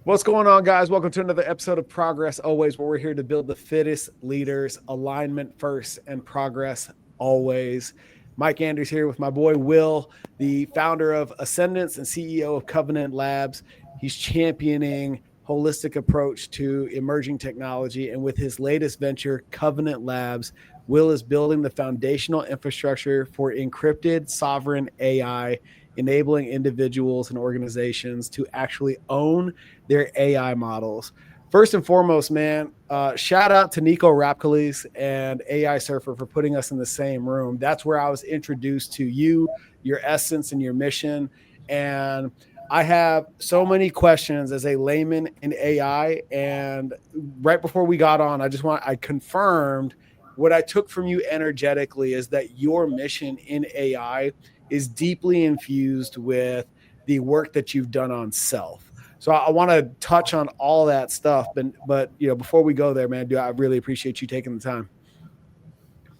What's going on, guys? Welcome to another episode of Progress Always, where we're here to build the fittest leaders, alignment first, and progress always. Mike Andrews here with my boy Will, the founder of Ascendance and CEO of Covenant Labs. He's championing holistic approach to emerging technology, and with his latest venture, Covenant Labs, Will is building the foundational infrastructure for encrypted sovereign AI, enabling individuals and organizations to actually own their AI models. First and foremost, man, shout out to Nico Rapkalis and AI Surfer for putting us in the same room. That's where I was introduced to you, your essence, and your mission. And I have so many questions as a layman in AI. And right before we got on, I confirmed what I took from you energetically is that your mission in AI is deeply infused with the work that you've done on self. So I want to touch on all that stuff, but before we go there, man, I really appreciate you taking the time.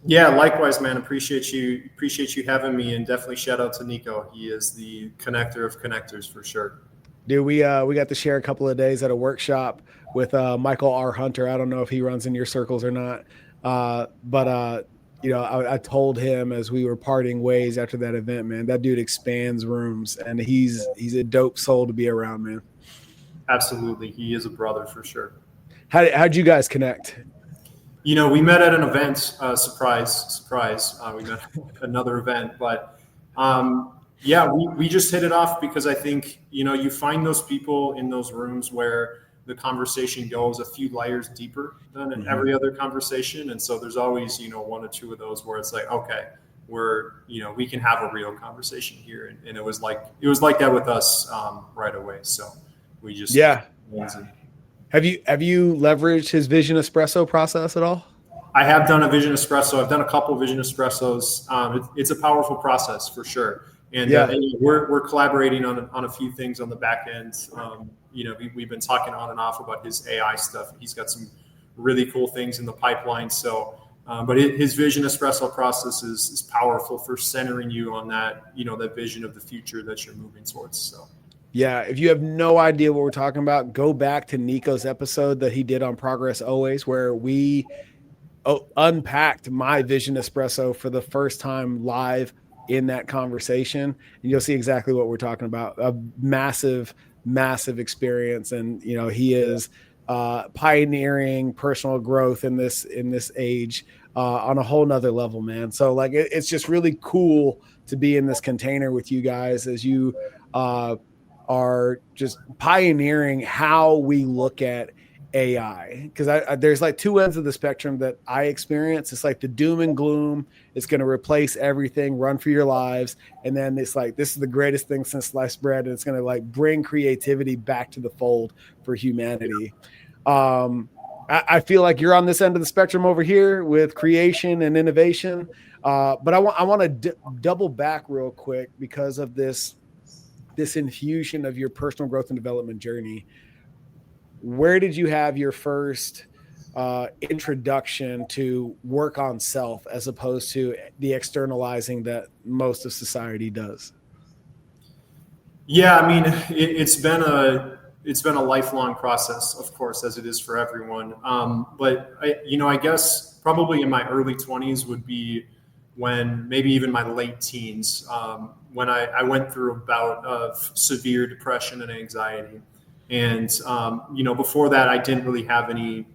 Yeah, likewise, man. Appreciate you having me, and definitely shout out to Nico. He is the connector of connectors for sure. Dude, we got to share a couple of days at a workshop with Michael R. Hunter. I don't know if he runs in your circles or not, but I told him as we were parting ways after that event, man, that dude expands rooms, and he's a dope soul to be around, man. Absolutely. He is a brother for sure. How'd you guys connect? We met at an event, surprise. We met at another event, but we just hit it off because I think, you find those people in those rooms where the conversation goes a few layers deeper than in every other conversation. And so there's always, one or two of those where it's like, okay, we can have a real conversation here. And it was like that with us right away. So we just, Have you leveraged his Vision Espresso process at all? I have done a Vision Espresso. I've done a couple of Vision Espressos. It's a powerful process for sure. And we're collaborating on a few things on the back end. We've been talking on and off about his AI stuff. He's got some really cool things in the pipeline. So, but his Vision Espresso process is powerful for centering you on that, that vision of the future that you're moving towards. So. Yeah, if you have no idea what we're talking about, go back to Nico's episode that he did on Progress Always, where we unpacked my Vision Espresso for the first time live in that conversation. And you'll see exactly what we're talking about. A massive experience. And, he is pioneering personal growth in this age on a whole nother level, man. So it's just really cool to be in this container with you guys as you are just pioneering how we look at AI. Because there's like two ends of the spectrum that I experience. It's like the doom and gloom. It's going to replace everything, run for your lives. And then it's like, this is the greatest thing since sliced bread. And it's going to bring creativity back to the fold for humanity. I feel like you're on this end of the spectrum over here with creation and innovation. But I want to double back real quick because of this infusion of your personal growth and development journey. Where did you have your first introduction to work on self as opposed to the externalizing that most of society does? Yeah, I mean, it's been a lifelong process, of course, as it is for everyone. But I guess probably in my early 20s would be when maybe even my late teens, when I went through a bout of severe depression and anxiety. And, before that, I didn't really have any,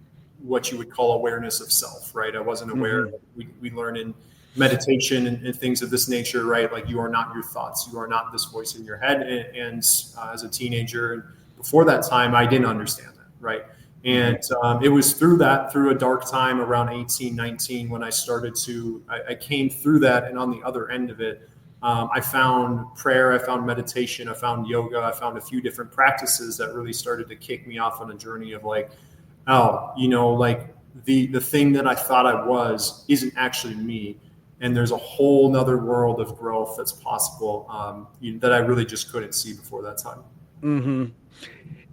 what you would call awareness of self, right? I wasn't aware. We learn in meditation and things of this nature, right? Like, you are not your thoughts. You are not this voice in your head. And as a teenager, before that time, I didn't understand that, right? And it was through a dark time around 18, 19, when I came through that. And on the other end of it, I found prayer, I found meditation, I found yoga, I found a few different practices that really started to kick me off on a journey of the thing that I thought I was isn't actually me. And there's a whole nother world of growth that's possible that I really just couldn't see before that time. Mm-hmm.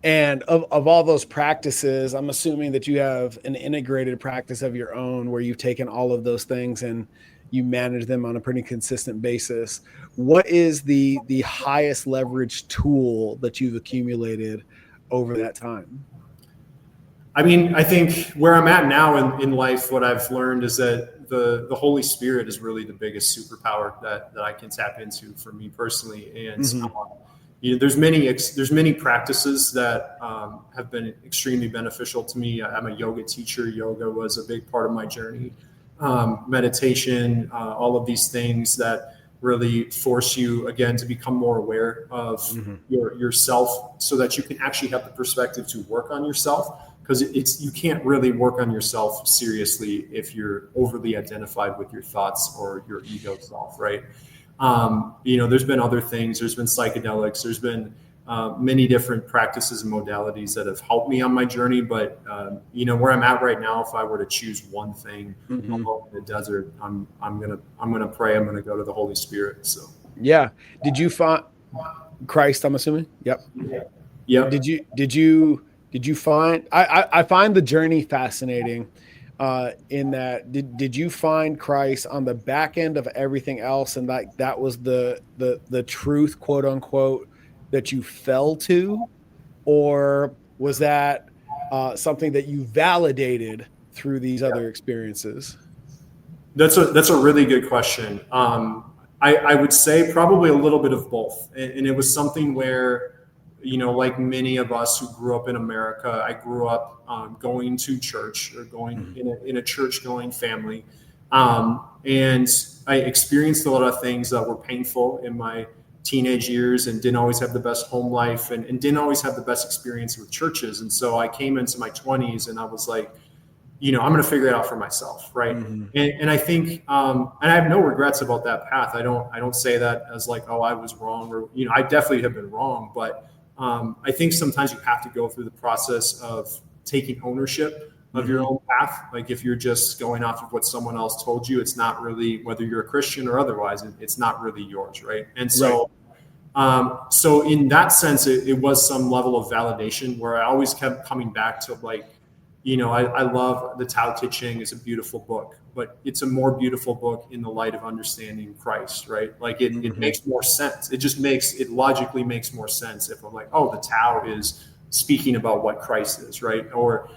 And of all those practices, I'm assuming that you have an integrated practice of your own where you've taken all of those things and you manage them on a pretty consistent basis. What is the highest leverage tool that you've accumulated over that time? I mean, I think where I'm at now in life, what I've learned is that the Holy Spirit is really the biggest superpower that I can tap into for me personally. And there's many practices that have been extremely beneficial to me. I'm a yoga teacher. Yoga was a big part of my journey. Meditation, all of these things that really force you again to become more aware of yourself, so that you can actually have the perspective to work on yourself. Because you can't really work on yourself seriously if you're overly identified with your thoughts or your ego self, right? There's been other things. There's been psychedelics. There's been many different practices and modalities that have helped me on my journey. But where I'm at right now, if I were to choose one thing alone in the desert, I'm gonna pray. I'm gonna go to the Holy Spirit. So yeah. Did you find Christ? I'm assuming. Yep. yeah. Did you find? I find the journey fascinating. In that, did you find Christ on the back end of everything else, and that was the truth, quote unquote, that you fell to, or was that something that you validated through these other experiences? That's a really good question. I would say probably a little bit of both, and it was something where, like many of us who grew up in America, I grew up going to church or going in a church going family, and I experienced a lot of things that were painful in my teenage years, and didn't always have the best home life, and didn't always have the best experience with churches. And so I came into my 20s and I was like, I'm going to figure it out for myself. Right. And I think, and I have no regrets about that path. I don't say that as like, oh, I was wrong, or, I definitely have been wrong, but I think sometimes you have to go through the process of taking ownership of your own path. Like if you're just going off of what someone else told you, it's not really, whether you're a Christian or otherwise, it's not really yours. Right. And so, so in that sense, it was some level of validation where I always kept coming back to like, I love the Tao Te Ching. Is a beautiful book, but it's a more beautiful book in the light of understanding Christ, right? Like it makes more sense. It logically makes more sense if I'm like, oh, the Tao is speaking about what Christ is, right? Or,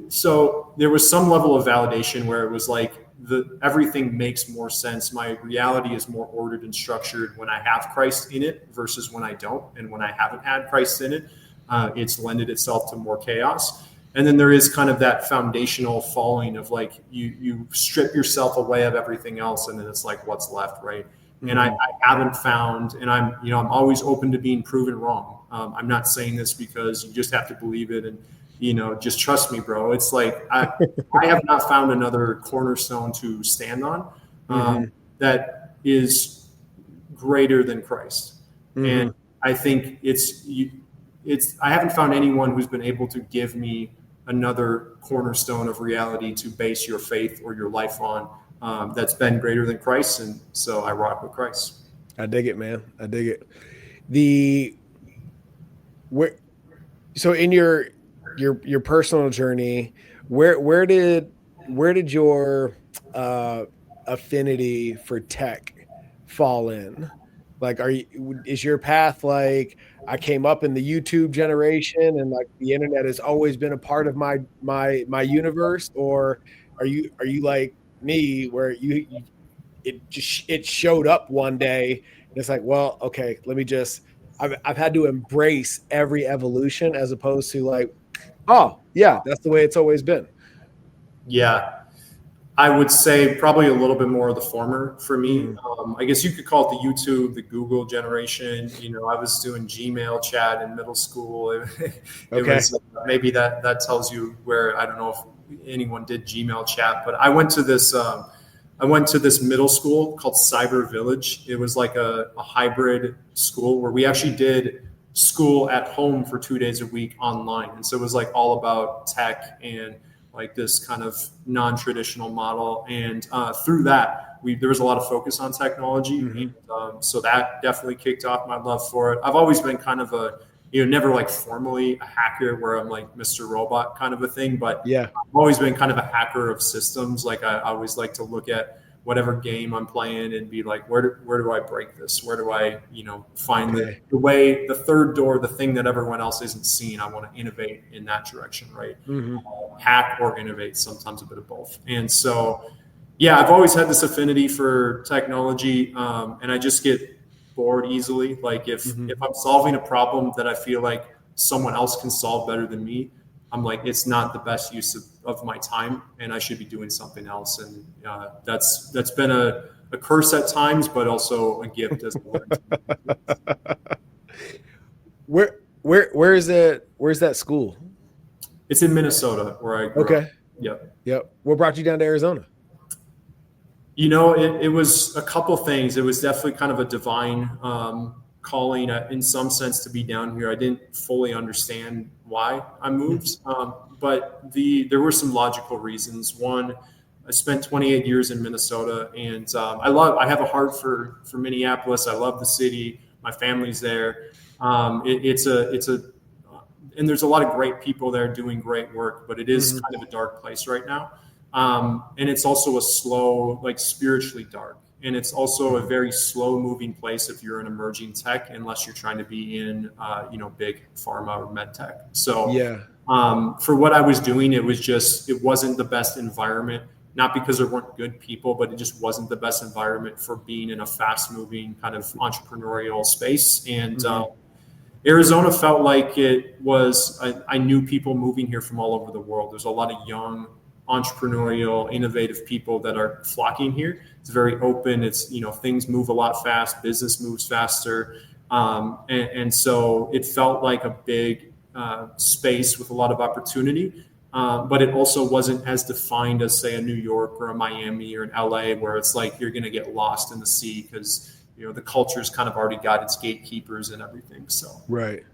so there was some level of validation where it was like everything makes more sense. My reality is more ordered and structured when I have Christ in it versus when I don't. And when I haven't had Christ in it, it's lended itself to more chaos. And then there is kind of that foundational falling of like you strip yourself away of everything else, and then it's like what's left, right? And I haven't found, and I'm always open to being proven wrong. I'm not saying this because you just have to believe it and just trust me, bro. It's like I have not found another cornerstone to stand on that is greater than Christ, and I think I haven't found anyone who's been able to give me another cornerstone of reality to base your faith or your life on that's been greater than Christ. And so I rock with Christ. I dig it, man. I dig it. So in your personal journey, where did your affinity for tech fall in? Like, is your path like I came up in the YouTube generation and like the internet has always been a part of my universe, or are you like me where it showed up one day and it's like, well, okay, I've had to embrace every evolution as opposed to like, oh yeah, that's the way it's always been. Yeah. I would say probably a little bit more of the former for me. I guess you could call it the YouTube, the Google generation. I was doing Gmail chat in middle school. It was maybe that tells you where, I don't know if anyone did Gmail chat, but I went to this middle school called Cyber Village. It was like a hybrid school where we actually did school at home for 2 days a week online. And so it was like all about tech and like this kind of non-traditional model. And through that, there was a lot of focus on technology. And, so that definitely kicked off my love for it. I've always been kind of never like formally a hacker where I'm like Mr. Robot kind of a thing, but yeah, I've always been kind of a hacker of systems. Like I always like to look at whatever game I'm playing and be like, where do I break this? Where do I, find Okay. the way, the third door, the thing that everyone else isn't seeing? I want to innovate in that direction, right? Mm-hmm. Hack or innovate, sometimes a bit of both. And so, yeah, I've always had this affinity for technology, and I just get bored easily. Like Mm-hmm. if I'm solving a problem that I feel like someone else can solve better than me, I'm like, it's not the best use of my time, and I should be doing something else. And that's been a curse at times, but also a gift as well. Where is it? Where's that school? It's in Minnesota where I grew up. Okay. Yep. Yep. What brought you down to Arizona? It was a couple things. It was definitely kind of a divine calling in some sense to be down here. I didn't fully understand why I moved, but there were some logical reasons. One, I spent 28 years in Minnesota, and I have a heart for Minneapolis. I love the city. My family's there. And there's a lot of great people there doing great work, but it is kind of a dark place right now. And it's also a slow, like spiritually dark. And it's also a very slow moving place if you're an emerging tech, unless you're trying to be in, big pharma or med tech. So Yeah. for what I was doing, it wasn't the best environment, not because there weren't good people, but it just wasn't the best environment for being in a fast moving kind of entrepreneurial space. And, Arizona felt like it was, I knew people moving here from all over the world. There's a lot of young, entrepreneurial, innovative people that are flocking here. It's very open. It's, things move a lot fast. Business moves faster. And so it felt like a big space with a lot of opportunity. But it also wasn't as defined as, say, a New York or a Miami or an LA, where it's like you're going to get lost in the sea because the culture's kind of already got its gatekeepers and everything. So Right.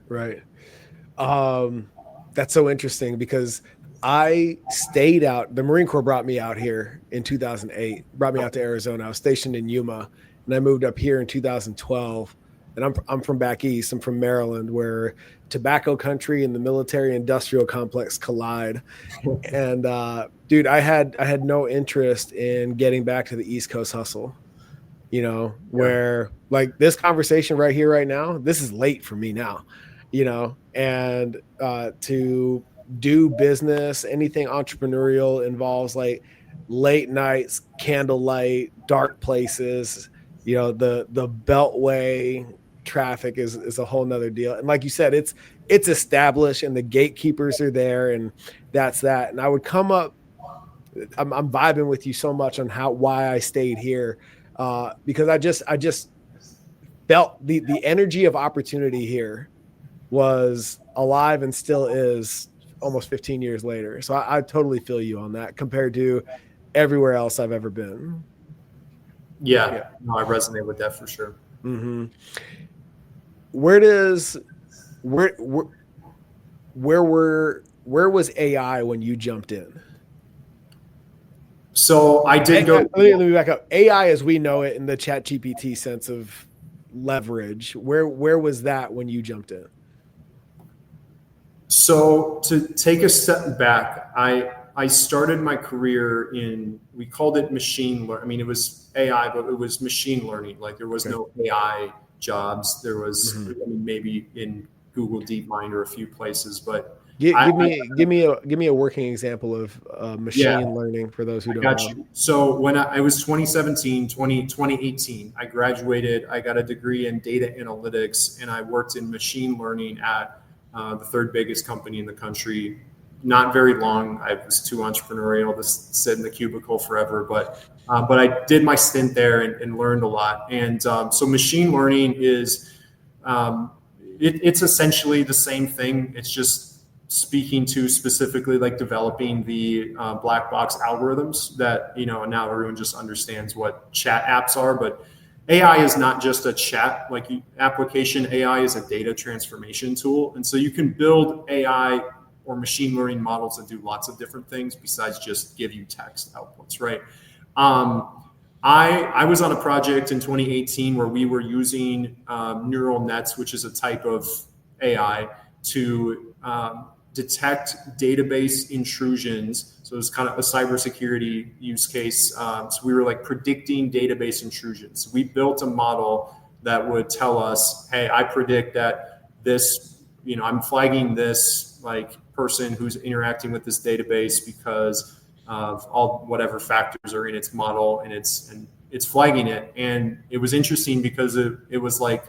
That's so interesting because I stayed out. The Marine Corps brought me out here in 2008. Brought me out to Arizona. I was stationed in Yuma, and I moved up here in 2012. And I'm from back east. I'm from Maryland, where tobacco country and the military industrial complex collide. And dude, I had no interest in getting back to the East Coast hustle. Where like this conversation right here, right now, this is late for me now, and to do business, anything entrepreneurial involves like late nights, candlelight, dark places, the beltway traffic is a whole nother deal. And like you said, it's established and the gatekeepers are there, and that's that. And I would come up, I'm vibing with you so much on why I stayed here. Because I just felt the energy of opportunity here was alive and still is almost 15 years later. So I totally feel you on that compared to everywhere else I've ever been. Yeah. No, I resonate with that for sure. Mm-hmm. Where was AI when you jumped in? So I did go. Let me back up. AI as we know it in the Chat GPT sense of leverage. Where was that when you jumped in? So to take a step back, I started my career we called it machine learning. I mean, it was AI, but it was machine learning. Like there was no AI jobs. There was maybe in Google DeepMind or a few places, but give me a working example of machine learning for those who don't know. You. So when I was 2018, I graduated. I got a degree in data analytics, and I worked in machine learning at the third biggest company in the country. Not very long. I was too entrepreneurial to sit in the cubicle forever, but I did my stint there and learned a lot. And so machine learning is it's essentially the same thing. It's just speaking to specifically like developing the black box algorithms that, now everyone just understands what chat apps are, but AI is not just a chat application. AI is a data transformation tool. And so you can build AI or machine learning models that do lots of different things besides just give you text outputs, right? I was on a project in 2018 where we were using neural nets, which is a type of AI, to detect database intrusions. So it was kind of a cybersecurity use case. So we were like predicting database intrusions. We built a model that would tell us, hey, I predict that this, I'm flagging this like person who's interacting with this database because of all whatever factors are in its model, and it's flagging it. And it was interesting because it was like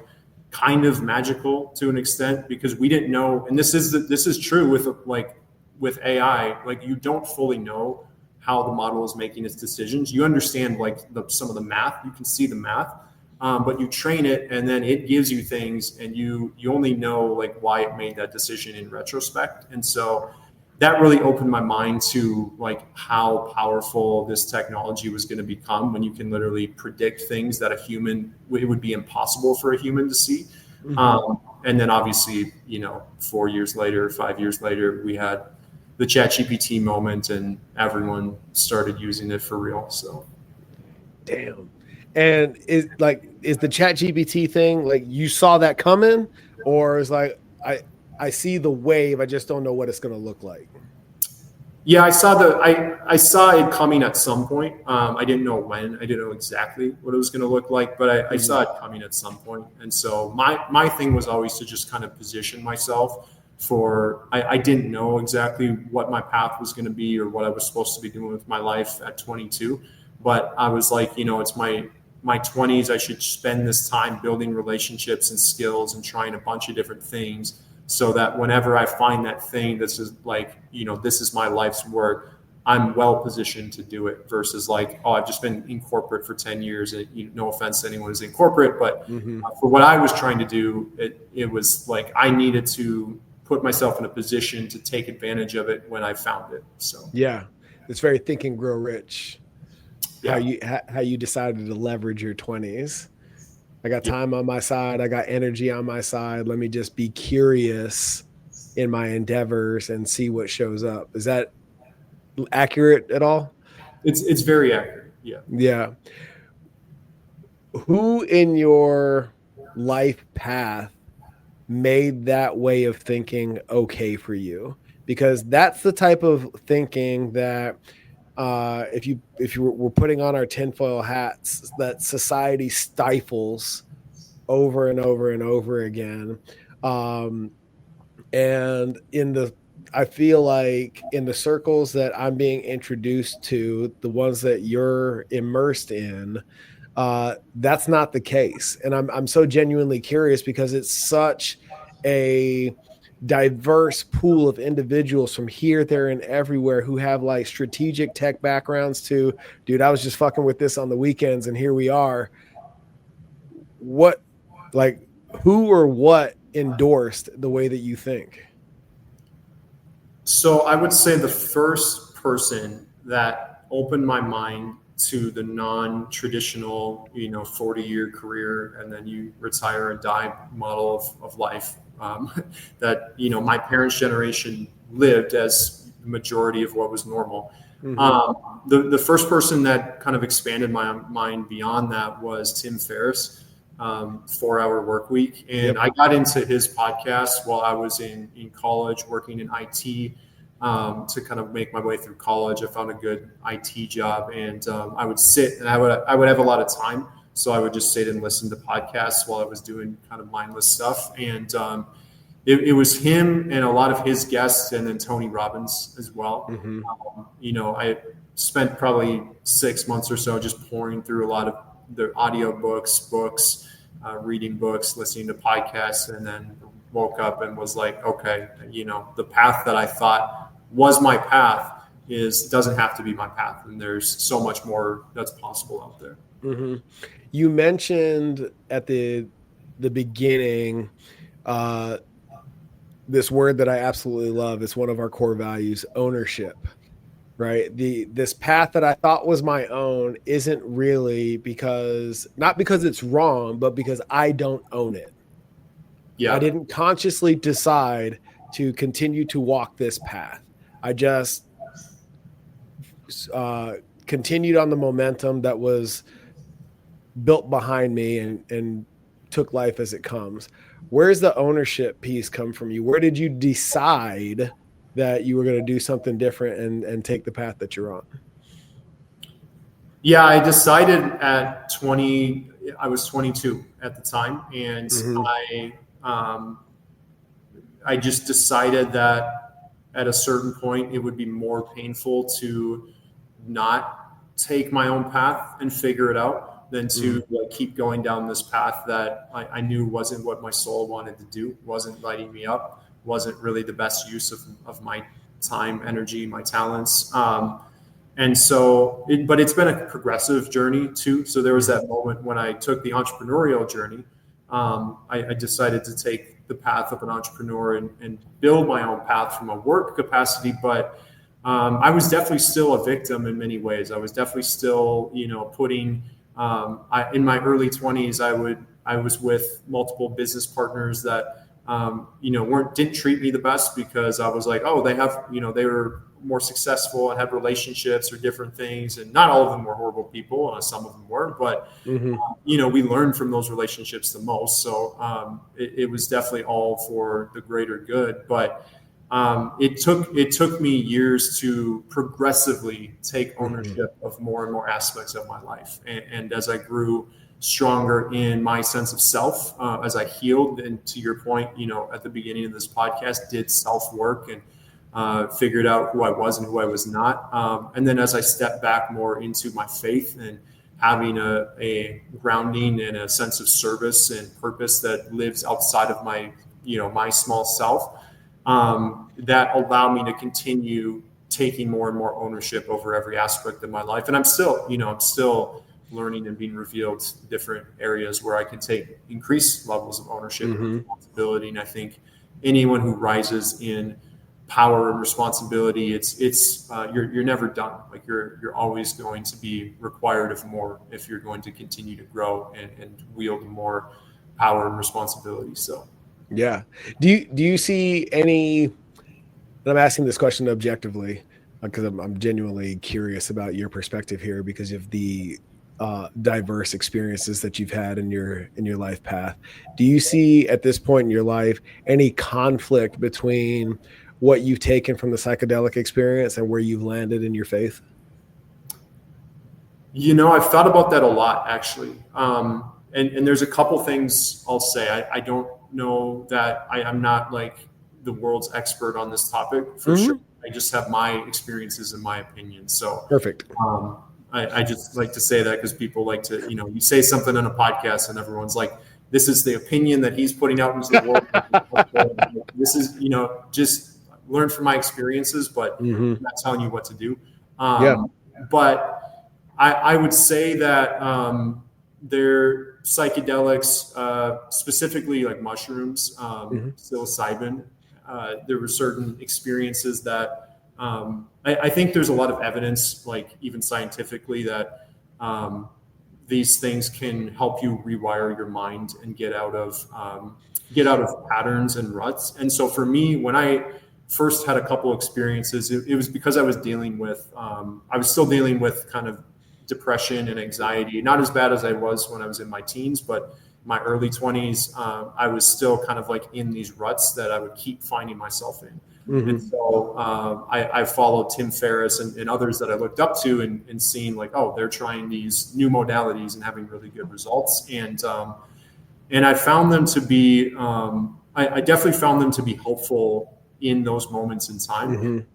kind of magical to an extent, because we didn't know, and this is true with AI, like you don't fully know how the model is making its decisions. You understand like some of the math, you can see the math, but you train it and then it gives you things, and you only know like why it made that decision in retrospect. And so that really opened my mind to like how powerful this technology was going to become, when you can literally predict things that it would be impossible for a human to see. Mm-hmm. And then obviously, 4 years later, 5 years later, we had the ChatGPT moment, and everyone started using it for real. So, Damn. And is the ChatGPT thing, like you saw that coming, or is like I see the wave, I just don't know what it's going to look like? yeah, I saw it coming at some point. I didn't know when. I didn't know exactly what it was going to look like, but I saw it coming at some point. And so my thing was always to just kind of position myself for. I didn't know exactly what my path was going to be or what I was supposed to be doing with my life at 22, but I was like, it's my 20s. I should spend this time building relationships and skills and trying a bunch of different things, so that whenever I find that thing, this is like, this is my life's work, I'm well positioned to do it, versus like, oh, I've just been in corporate for 10 years. And, no offense to anyone who's in corporate, but Mm-hmm. for what I was trying to do, it was like I needed to put myself in a position to take advantage of it when I found it. So, Yeah, it's very Think and Grow Rich. How yeah. you decided to leverage your 20s. I got Yeah. time on my side. I got energy on my side. Let me just be curious in my endeavors and see what shows up. Is that accurate at all? It's very accurate. Yeah. Yeah. Who in your life path made that way of thinking okay for you? Because that's the type of thinking that if you were putting on our tinfoil hats, that society stifles over and over and over again. Um, and I feel like in the circles that I'm being introduced to, the ones that you're immersed in, that's not the case. And I'm so genuinely curious, because it's such a diverse pool of individuals from here, there, and everywhere, who have like strategic tech backgrounds to, dude, I was just fucking with this on the weekends and here we are. What, like, who or what endorsed the way that you think? So I would say the first person that opened my mind to the non-traditional, 40-year career and then you retire and die model of life, that, my parents' generation lived as the majority of what was normal. Mm-hmm. The first person that kind of expanded my mind beyond that was Tim Ferriss, 4 Hour Work Week. And Yep. I got into his podcast while I was in college working in IT, to kind of make my way through college. I found a good IT job, and I would sit and I would have a lot of time. So I would just sit and listen to podcasts while I was doing kind of mindless stuff. And it was him and a lot of his guests, and then Tony Robbins as well. Mm-hmm. I spent probably 6 months or so just pouring through a lot of the audio books, reading books, listening to podcasts, and then woke up and was like, okay, the path that I thought was my path doesn't have to be my path, and there's so much more that's possible out there. Mm-hmm. You mentioned at the beginning this word that I absolutely love. It's one of our core values: ownership. Right? This path that I thought was my own isn't really, not because it's wrong, but because I don't own it. I Yeah. didn't consciously decide to continue to walk this path. I just continued on the momentum that was built behind me, and took life as it comes. Where's the ownership piece come from you? Where did you decide that you were going to do something different and take the path that you're on? Yeah, I decided at 20, I was 22 at the time. And um, I just decided that at a certain point, it would be more painful to not take my own path and figure it out than to like keep going down this path that I knew wasn't what my soul wanted to do, wasn't lighting me up, wasn't really the best use of my time, energy, my talents. And so, but it's been a progressive journey too. So there was that moment when I took the entrepreneurial journey. I decided to take the path of an entrepreneur and build my own path from a work capacity. But I was definitely still a victim in many ways. I was definitely still, putting. In my early 20s, I was with multiple business partners that didn't treat me the best because I was like, oh, they have, they were more successful and had relationships or different things, and not all of them were horrible people. Some of them were, but we learned from those relationships the most. So it was definitely all for the greater good. But it took me years to progressively take ownership of more and more aspects of my life. And as I grew stronger in my sense of self, as I healed, and to your point, at the beginning of this podcast, did self work and figured out who I was and who I was not. And then as I stepped back more into my faith and having a grounding and a sense of service and purpose that lives outside of my, my small self, that allowed me to continue taking more and more ownership over every aspect of my life. And I'm still learning and being revealed different areas where I can take increased levels of ownership and responsibility. And I think anyone who rises in power and responsibility, you're never done. Like you're always going to be required of more if you're going to continue to grow and wield more power and responsibility. So yeah. Do you see any, and I'm asking this question objectively because I'm genuinely curious about your perspective here because of the diverse experiences that you've had in your life path. Do you see at this point in your life any conflict between what you've taken from the psychedelic experience and where you've landed in your faith? I've thought about that a lot, actually. And there's a couple things I'll say. I don't know that I'm not like the world's expert on this topic for sure. I just have my experiences and my opinions. So perfect. I just like to say that because people like to, you say something on a podcast and everyone's like, this is the opinion that he's putting out into the world. This is, just learn from my experiences, but I'm not telling you what to do. But I would say that they're psychedelics, specifically like mushrooms, psilocybin. There were certain experiences that I think there's a lot of evidence, like even scientifically, that these things can help you rewire your mind and get out of patterns and ruts. And so for me, when I first had a couple experiences, it was because I was still dealing with kind of depression and anxiety, not as bad as I was when I was in my teens, but my early 20s, I was still kind of like in these ruts that I would keep finding myself in. And so I followed Tim Ferriss and others that I looked up to and seeing like, oh, they're trying these new modalities and having really good results. And I found them to be, I definitely found them to be helpful in those moments in time.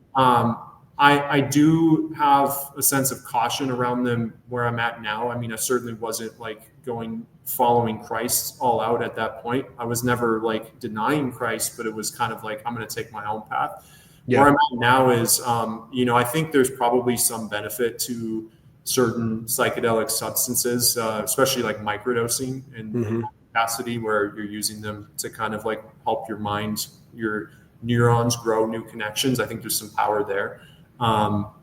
I do have a sense of caution around them where I'm at now. I mean, I certainly wasn't like following Christ all out at that point. I was never like denying Christ, but it was kind of like, I'm going to take my own path. Where I'm at now is, I think there's probably some benefit to certain psychedelic substances, especially like microdosing in capacity where you're using them to kind of like help your mind, your neurons grow new connections. I think there's some power there.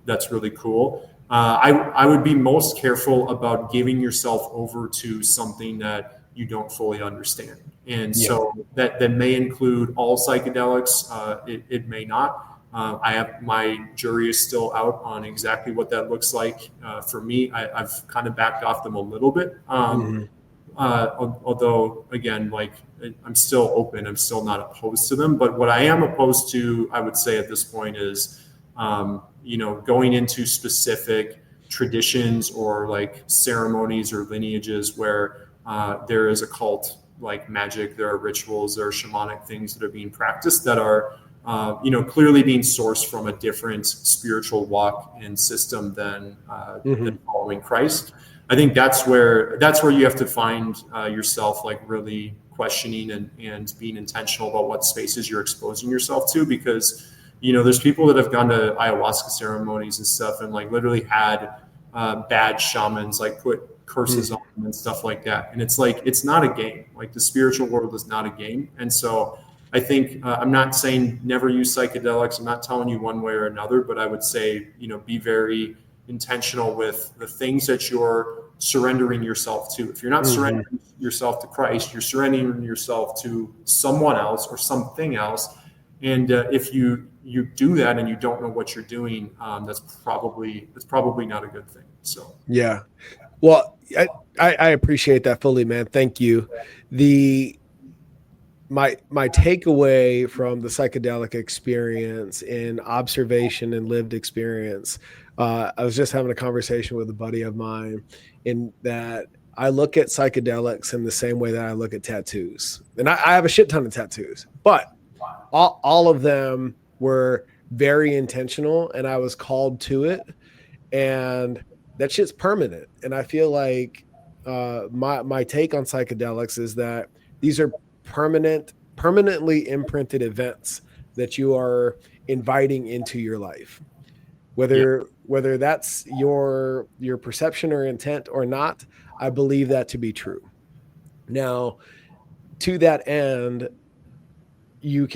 That's really cool. I would be most careful about giving yourself over to something that you don't fully understand. And so that may include all psychedelics. It may not. My jury is still out on exactly what that looks like. For me, I've kind of backed off them a little bit. Although again, like I'm still open, I'm still not opposed to them. But what I am opposed to, I would say at this point is, going into specific traditions or like ceremonies or lineages where there is a cult like magic, there are rituals, there are shamanic things that are being practiced that are, clearly being sourced from a different spiritual walk and system than following Christ. I think that's where you have to find yourself like really questioning and being intentional about what spaces you're exposing yourself to, because there's people that have gone to ayahuasca ceremonies and stuff and like literally had bad shamans like put curses on them and stuff like that. And it's like, it's not a game. Like the spiritual world is not a game. And so I think I'm not saying never use psychedelics. I'm not telling you one way or another, but I would say, be very intentional with the things that you're surrendering yourself to. If you're not surrendering yourself to Christ, you're surrendering yourself to someone else or something else. And if you do that and you don't know what you're doing, that's probably not a good thing. So yeah, well, I appreciate that fully, man. Thank you. My takeaway from the psychedelic experience in observation and lived experience, I was just having a conversation with a buddy of mine in that I look at psychedelics in the same way that I look at tattoos. And I have a shit ton of tattoos, but all of them were very intentional and I was called to it. And that shit's permanent. And I feel like my take on psychedelics is that these are permanently imprinted events that you are inviting into your life, whether that's your perception or intent or not. I believe that to be true. Now, to that end, you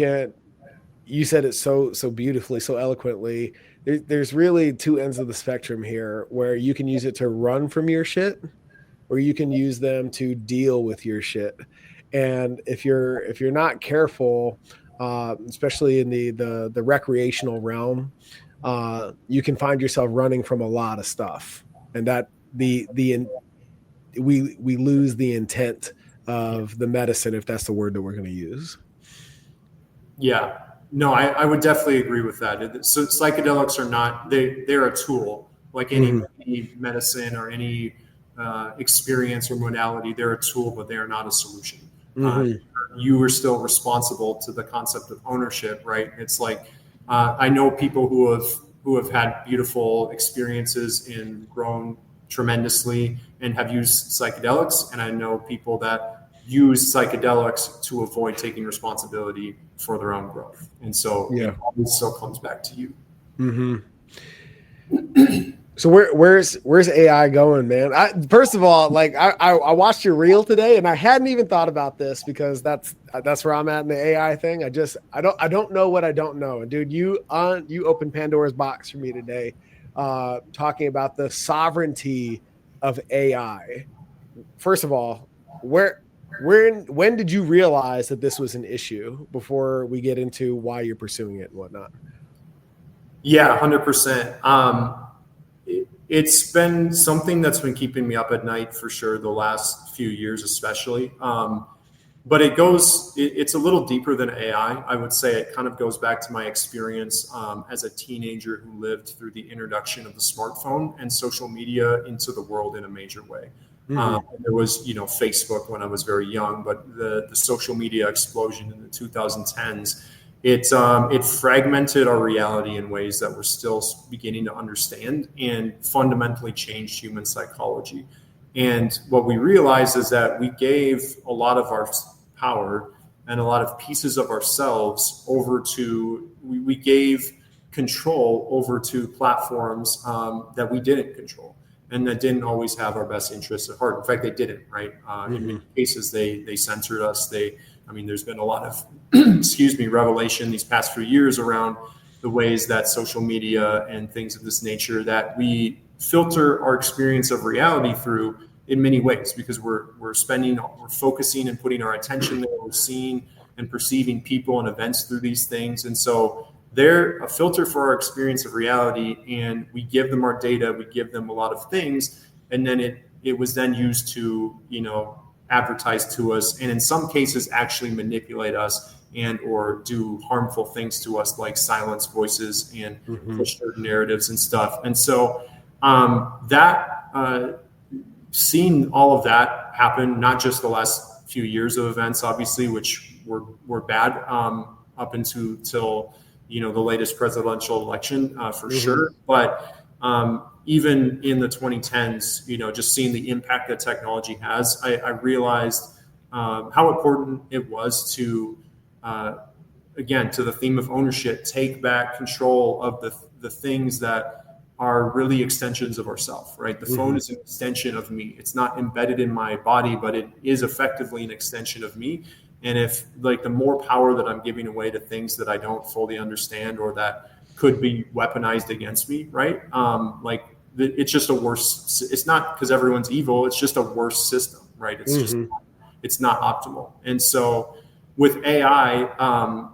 said it so beautifully, so eloquently. There's really two ends of the spectrum here, where you can use it to run from your shit, or you can use them to deal with your shit. And if you're not careful, especially in the recreational realm, you can find yourself running from a lot of stuff, and that we lose the intent of the medicine, if that's the word that we're going to use. Yeah, no, I would definitely agree with that. So psychedelics are not, they're a tool like any medicine or any experience or modality. They're a tool, but they are not a solution. You are still responsible to the concept of ownership, right? It's like, I know people who have had beautiful experiences and grown tremendously and have used psychedelics. And I know people that use psychedelics to avoid taking responsibility for their own growth. And so it always still comes back to you. So where's AI going, man? First of all, like I watched your reel today and I hadn't even thought about this, because that's where I'm at in the AI thing. I don't know what I don't know. And dude, you opened Pandora's box for me today, talking about the sovereignty of AI. First of all, when did you realize that this was an issue, before we get into why you're pursuing it and whatnot? Yeah, 100%. It's been something that's been keeping me up at night for sure, the last few years especially. But it's a little deeper than AI. I would say it kind of goes back to my experience as a teenager who lived through the introduction of the smartphone and social media into the world in a major way. There was, Facebook when I was very young, but the social media explosion in the 2010s, it fragmented our reality in ways that we're still beginning to understand, and fundamentally changed human psychology. And what we realized is that we gave a lot of our power and a lot of pieces of ourselves we gave control over to platforms that we didn't control, and that didn't always have our best interests at heart. In fact, they didn't, right? In many cases, they censored us. There's been a lot of, revelation these past few years around the ways that social media and things of this nature, that we filter our experience of reality through in many ways, because we're focusing and putting our attention there. We're seeing and perceiving people and events through these things. And so they're a filter for our experience of reality, and we give them our data, we give them a lot of things, and then it was then used to, advertise to us, and in some cases actually manipulate us and or do harmful things to us, like silence voices and push certain narratives and stuff. And so seeing all of that happen, not just the last few years of events, obviously, which were bad up until the latest presidential election for sure, but even in the 2010s, just seeing the impact that technology has, I realized how important it was to, again, to the theme of ownership, take back control of the things that are really extensions of ourselves, right? The phone is an extension of me. It's not embedded in my body, but it is effectively an extension of me. And if the more power that I'm giving away to things that I don't fully understand or that could be weaponized against me, right? It's just a worse. It's not because everyone's evil. It's just a worse system, right? It's not optimal. And so with AI,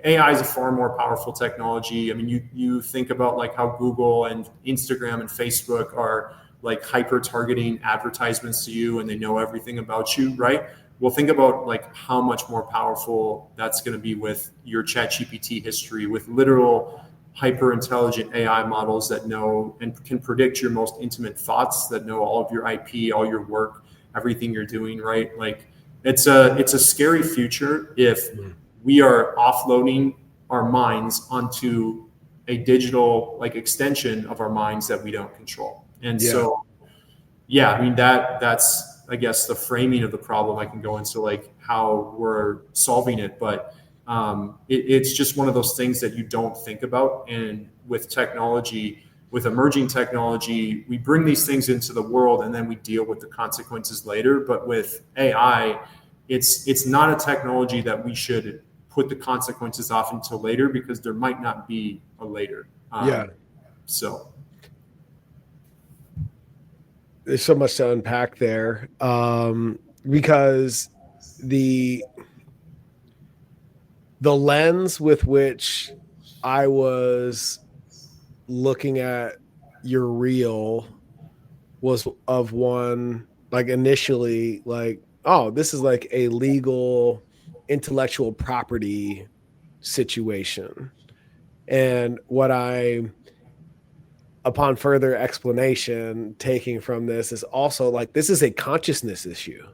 AI is a far more powerful technology. I mean, you think about how Google and Instagram and Facebook are hyper targeting advertisements to you, and they know everything about you, right? Well, think about how much more powerful that's going to be with your ChatGPT history, with literal hyper intelligent AI models that know and can predict your most intimate thoughts, that know all of your IP, all your work, everything you're doing, right? It's a scary future if we are offloading our minds onto a digital extension of our minds that we don't control. And so, yeah, I mean, that's, I guess, the framing of the problem. I can go into how we're solving it, but it's just one of those things that you don't think about. And with technology, with emerging technology, we bring these things into the world and then we deal with the consequences later. But with AI, it's not a technology that we should put the consequences off until later, because there might not be a later. So there's so much to unpack there, because the lens with which I was looking at your reel was of one initially oh, this is a legal intellectual property situation. And what upon further explanation, taking from this is also this is a consciousness issue.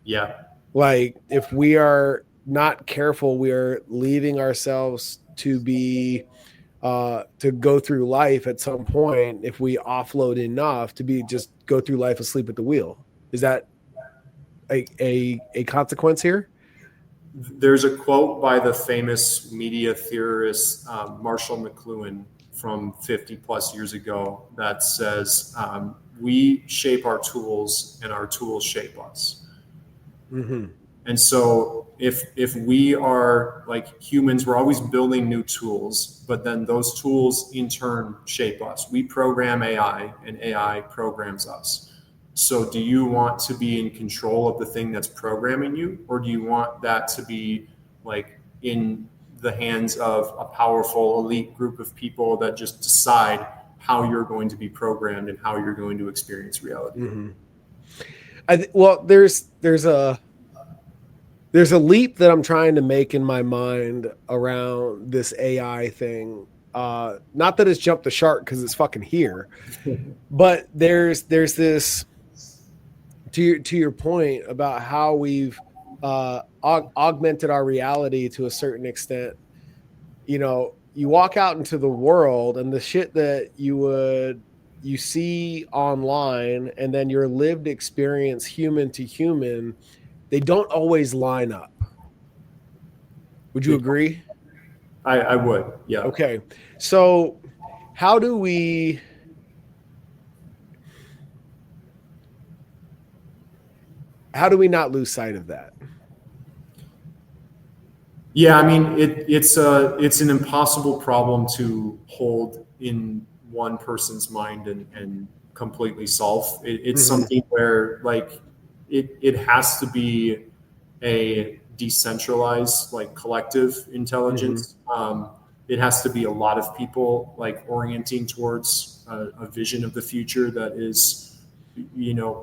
Yeah. If we are not careful, we are leaving ourselves to be to go through life at some point, if we offload enough, to be just go through life asleep at the wheel. Is that a consequence here? There's a quote by the famous media theorist Marshall McLuhan from 50 plus years ago that says, we shape our tools and our tools shape us. And so if we are humans, we're always building new tools, but then those tools in turn shape us. We program AI and AI programs us. So do you want to be in control of the thing that's programming you, or do you want that to be in the hands of a powerful elite group of people that just decide how you're going to be programmed and how you're going to experience reality? Well, there's a leap that I'm trying to make in my mind around this AI thing. Not that it's jumped the shark, because it's fucking here, but there's this, to your point about how we've augmented our reality to a certain extent. You walk out into the world, and the shit that you see online and then your lived experience human to human, they don't always line up. Would you agree? I would. Yeah. Okay. So how do we not lose sight of that? Yeah, I mean, it's an impossible problem to hold in one person's mind and completely solve. It's something where it has to be a decentralized collective intelligence. It has to be a lot of people orienting towards a vision of the future that is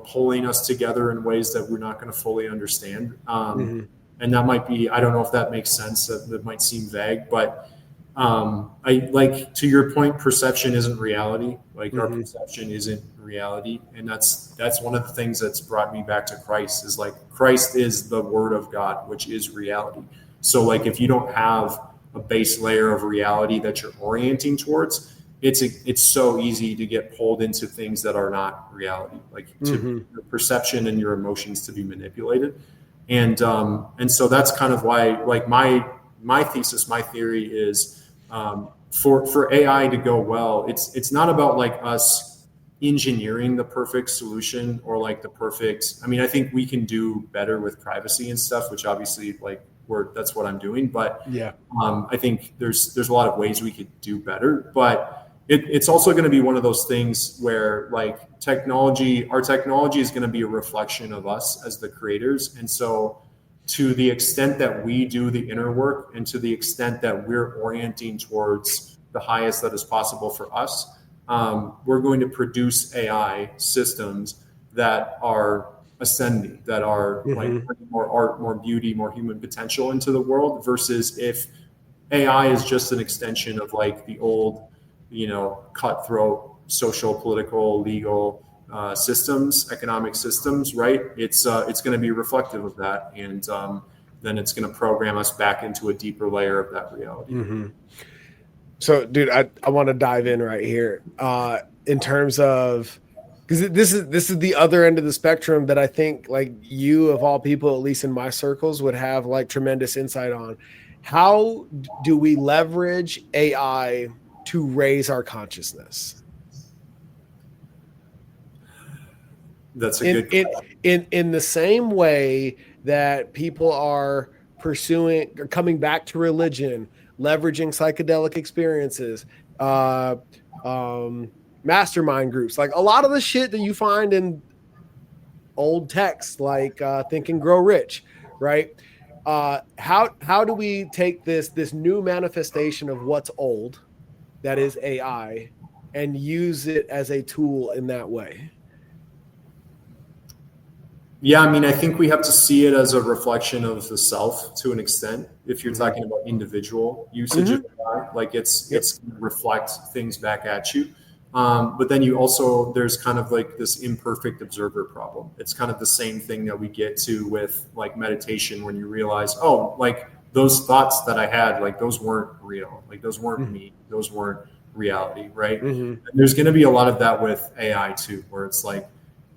pulling us together in ways that we're not going to fully understand. Mm-hmm. And that might be, I don't know if that makes sense. That might seem vague, but I like, to your point, perception isn't reality. Like our Mm-hmm. perception isn't reality, and that's one of the things that's brought me back to Christ. Is like Christ is the Word of God, which is reality. So like if you don't have a base layer of reality that you're orienting towards, it's so easy to get pulled into things that are not reality, like to your perception and your emotions to be manipulated. And so that's kind of why, like my thesis, my theory is, for AI to go well, it's not about like us engineering the perfect solution or like the perfect. I mean, I think we can do better with privacy and stuff, which obviously like that's what I'm doing. But Yeah. I think there's a lot of ways we could do better, but it's also going to be one of those things where like our technology is going to be a reflection of us as the creators. And so to the extent that we do the inner work and to the extent that we're orienting towards the highest that is possible for us, we're going to produce AI systems that are ascending, that are like Mm-hmm. bringing more art, more beauty, more human potential into the world, versus if AI is just an extension of like the old, cutthroat social, political, legal systems, economic systems, right? It's going to be reflective of that, and then it's going to program us back into a deeper layer of that reality. Mm-hmm. So, dude, I want to dive in right here. In terms of, because this is the other end of the spectrum that I think like you of all people, at least in my circles, would have like tremendous insight on. How do we leverage AI to raise our consciousness? That's a in good in question. in the same way that people are pursuing or coming back to religion, leveraging psychedelic experiences, uh mastermind groups, like a lot of the shit that you find in old texts like Think and Grow Rich, right? How do we take this new manifestation of what's old, that is AI, and use it as a tool in that way? Yeah, I mean, I think we have to see it as a reflection of the self to an extent. If you're Mm-hmm. talking about individual usage Mm-hmm. of AI, like Yep. it's going to reflect things back at you. But then there's kind of like this imperfect observer problem. It's kind of the same thing that we get to with like meditation, when you realize, oh, like those thoughts that I had, like those weren't real, like those weren't me, those weren't reality, right? Mm-hmm. And there's going to be a lot of that with AI too, where it's like,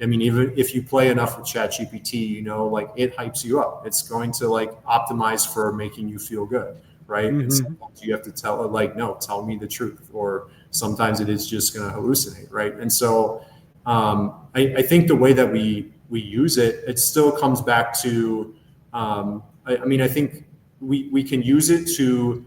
I mean, even if you play enough with ChatGPT, like it hypes you up. It's going to like optimize for making you feel good, right? And Mm-hmm. sometimes you have to tell it like, no, tell me the truth, or sometimes it is just going to hallucinate, right? And so I think the way that we use it, it still comes back to, I mean, I think we can use it to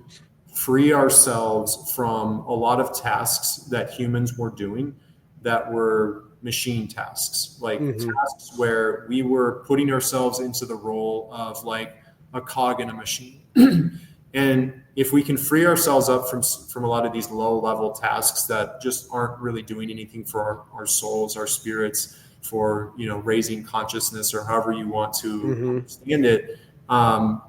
free ourselves from a lot of tasks that humans were doing that were machine tasks, like Mm-hmm. tasks where we were putting ourselves into the role of like a cog in a machine. And if we can free ourselves up from a lot of these low level tasks that just aren't really doing anything for our souls, our spirits, for raising consciousness, or however you want to Mm-hmm. understand it,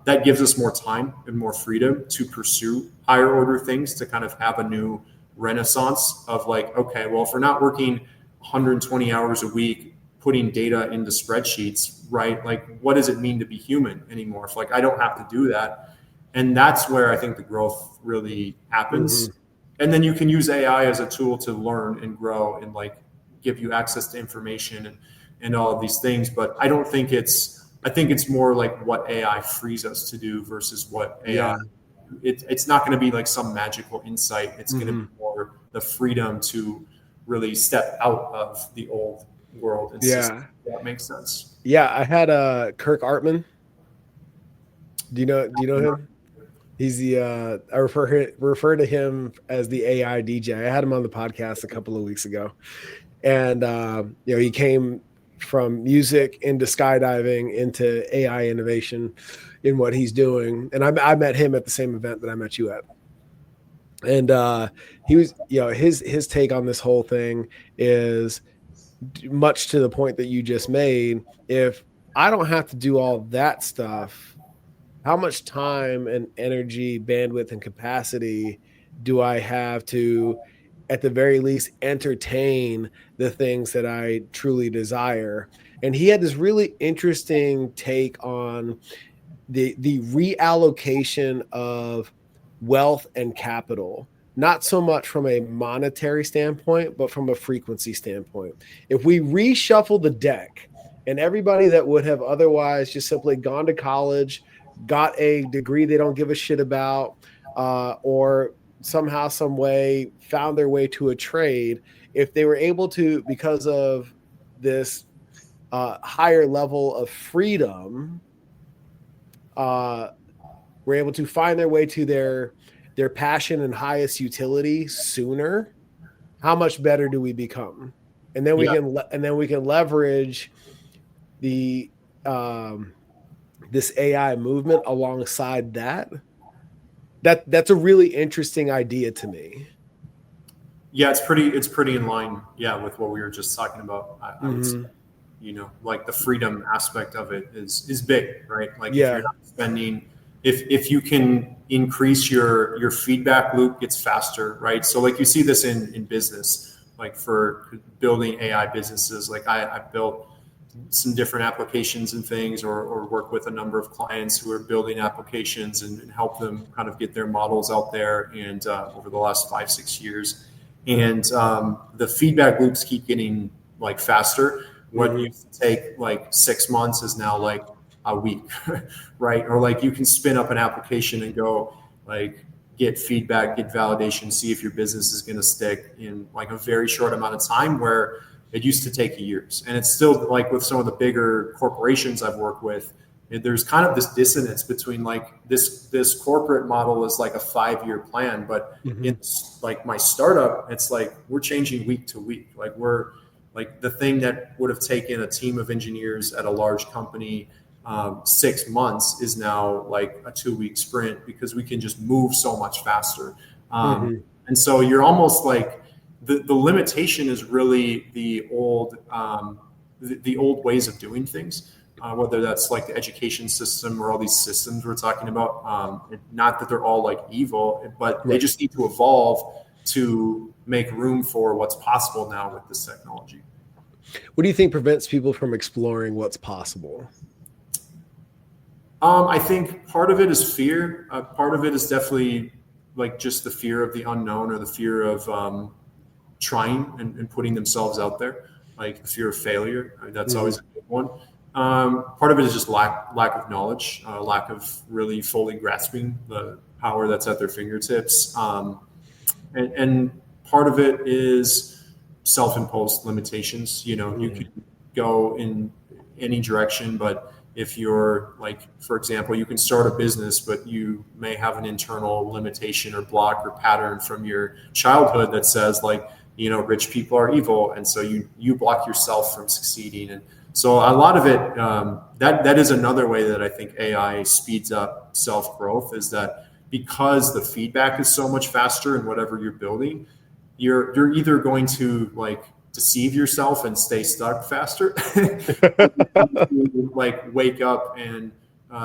that gives us more time and more freedom to pursue higher order things, to kind of have a new renaissance of like, okay, well, if we're not working 120 hours a week putting data into spreadsheets, right? Like, what does it mean to be human anymore? If like I don't have to do that. And that's where I think the growth really Mm-hmm. happens. And then you can use AI as a tool to learn and grow and like give you access to information and all of these things. But I think it's more like what AI frees us to do versus what AI, Yeah. it's not going to be like some magical insight. It's going to Mm-hmm. be more the freedom to really step out of the old world and system. Yeah. If that makes sense. Yeah. I had Kirk Artman. Do you know him? He's the I refer to him as the AI DJ. I had him on the podcast a couple of weeks ago. And he came from music into skydiving into AI innovation in what he's doing. And I met him at the same event that I met you at. And he was, his take on this whole thing is much to the point that you just made, if I don't have to do all that stuff, how much time and energy, bandwidth, and capacity do I have to, at the very least, entertain the things that I truly desire? And he had this really interesting take on the reallocation of wealth and capital, not so much from a monetary standpoint, but from a frequency standpoint. If we reshuffle the deck and everybody that would have otherwise just simply gone to college, got a degree they don't give a shit about, or somehow, some way found their way to a trade, if they were able to, because of this higher level of freedom, were able to find their way to their passion and highest utility sooner, how much better do we become? And then we can leverage the this AI movement alongside that. That's a really interesting idea to me. Yeah, it's pretty in line, yeah, with what we were just talking about. I would say, like the freedom aspect of it is big, right? Like if you're not spending, if you can increase your feedback loop gets faster, right? So like you see this in business, like for building AI businesses, like I built some different applications and things, or work with a number of clients who are building applications and help them kind of get their models out there. And over the last 5-6 years, and the feedback loops keep getting like faster. What used to take like 6 months is now like a week, right? Or like you can spin up an application and go like get feedback, get validation, see if your business is going to stick in like a very short amount of time, where it used to take years. And it's still like with some of the bigger corporations I've worked with, there's kind of this dissonance between like this corporate model is like a 5-year plan, but it's like my startup, it's like we're changing week to week. Like we're like the thing that would have taken a team of engineers at a large company 6 months is now like a 2-week sprint, because we can just move so much faster. And so you're almost like the limitation is really the old ways of doing things. Whether that's like the education system or all these systems we're talking about. Not that they're all like evil, but they just need to evolve to make room for what's possible now with this technology. What do you think prevents people from exploring what's possible? I think part of it is fear. Part of it is definitely like just the fear of the unknown, or the fear of trying and putting themselves out there, like the fear of failure. That's always a big one. Part of it is just lack of knowledge, lack of really fully grasping the power that's at their fingertips. And part of it is self-imposed limitations. You can go in any direction, but if you're like, for example, you can start a business, but you may have an internal limitation or block or pattern from your childhood that says like, rich people are evil. And so you block yourself from succeeding. And so a lot of it, that is another way that I think AI speeds up self-growth, is that because the feedback is so much faster in whatever you're building, you're either going to like deceive yourself and stay stuck faster, like wake up and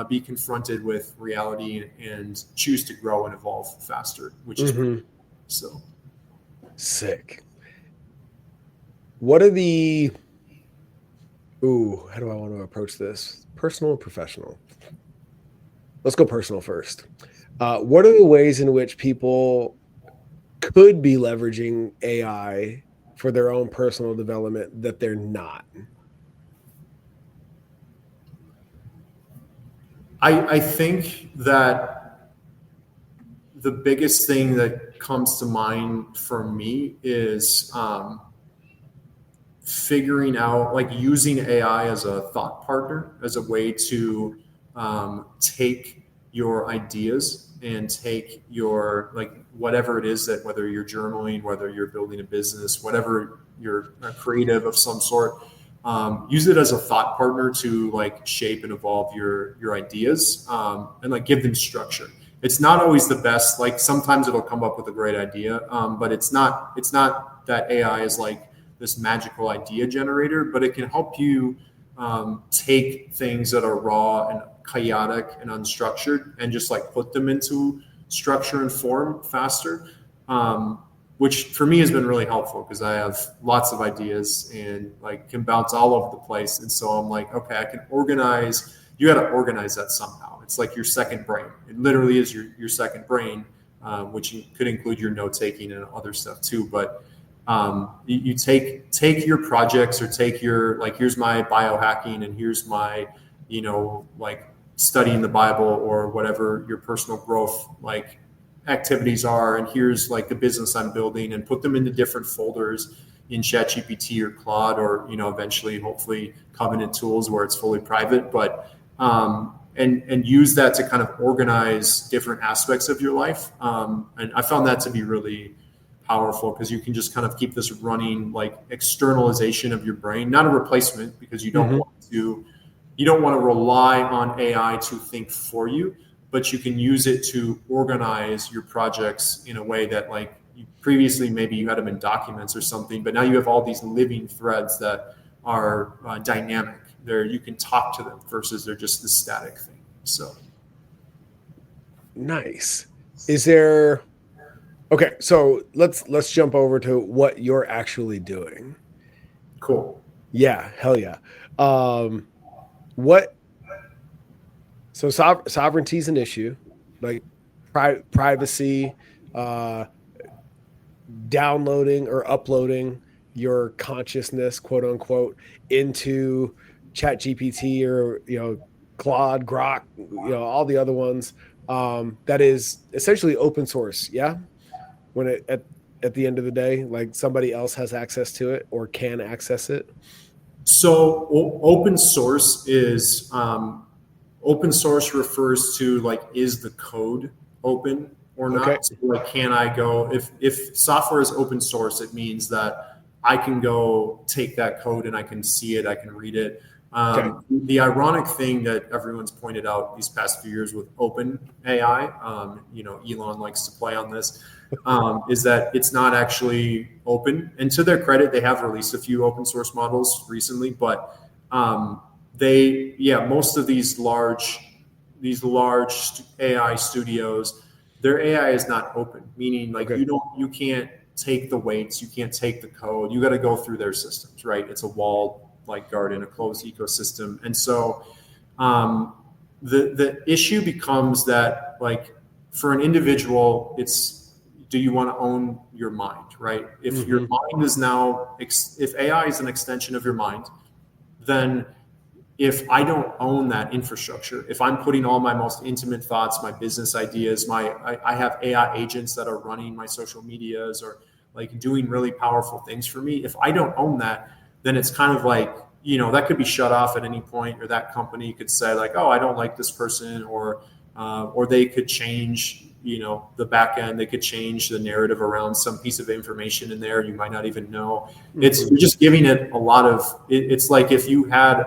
be confronted with reality and choose to grow and evolve faster, which is pretty cool. So sick. What are the how do I want to approach this? Personal or professional? Let's go personal first. What are the ways in which people could be leveraging AI for their own personal development that they're not? I think that the biggest thing that comes to mind for me is figuring out, like using AI as a thought partner, as a way to take your ideas and take your, like, whatever it is that, whether you're journaling, whether you're building a business, whatever you're a creative of some sort, use it as a thought partner to like shape and evolve your ideas, and like give them structure. It's not always the best. Like sometimes it'll come up with a great idea, but it's not that AI is like this magical idea generator, but it can help you take things that are raw and chaotic and unstructured and just like put them into structure and form faster, which for me has been really helpful because I have lots of ideas and like can bounce all over the place. And so I'm like, okay, I can organize. You got to organize that somehow. It's like your second brain. It literally is your second brain, which could include your note taking and other stuff too. But you take your projects or take your, like, here's my biohacking and here's my, like studying the Bible or whatever your personal growth like activities are, and here's like the business I'm building, and put them into different folders in ChatGPT or Claude, or eventually hopefully Covenant tools where it's fully private, but and use that to kind of organize different aspects of your life. And I found that to be really powerful because you can just kind of keep this running like externalization of your brain, not a replacement, because you don't want to rely on AI to think for you, but you can use it to organize your projects in a way that, like, previously maybe you had them in documents or something, but now you have all these living threads that are dynamic. You can talk to them versus they're just the static thing. So nice. Is there? Okay, so let's jump over to what you're actually doing. Cool. Yeah, hell yeah. What? So sovereignty is an issue, like privacy, downloading or uploading your consciousness, quote unquote, into ChatGPT or Claude, Grok, all the other ones. That is essentially open source. Yeah, when at the end of the day, like somebody else has access to it or can access it. So open source is open source refers to, like, is the code open or not? Okay. So, like, can I go, if software is open source, it means that I can go take that code and I can see it, I can read it. Okay. The ironic thing that everyone's pointed out these past few years with open AI, Elon likes to play on this, is that it's not actually open. And to their credit, they have released a few open source models recently, but most of these large AI studios, their AI is not open, meaning like you can't take the weights, you can't take the code, you got to go through their systems, right? It's a walled like garden, a closed ecosystem. And so the issue becomes that, like, for an individual, it's, do you want to own your mind, right? If your mind is now, if AI is an extension of your mind, then if I don't own that infrastructure, if I'm putting all my most intimate thoughts, my business ideas, I have AI agents that are running my social medias or like doing really powerful things for me. If I don't own that, then it's kind of like, that could be shut off at any point, or that company could say like, oh, I don't like this person, or they could change, the back end, they could change the narrative around some piece of information in there. You might not even know. You're just giving it a lot of, it's like if you had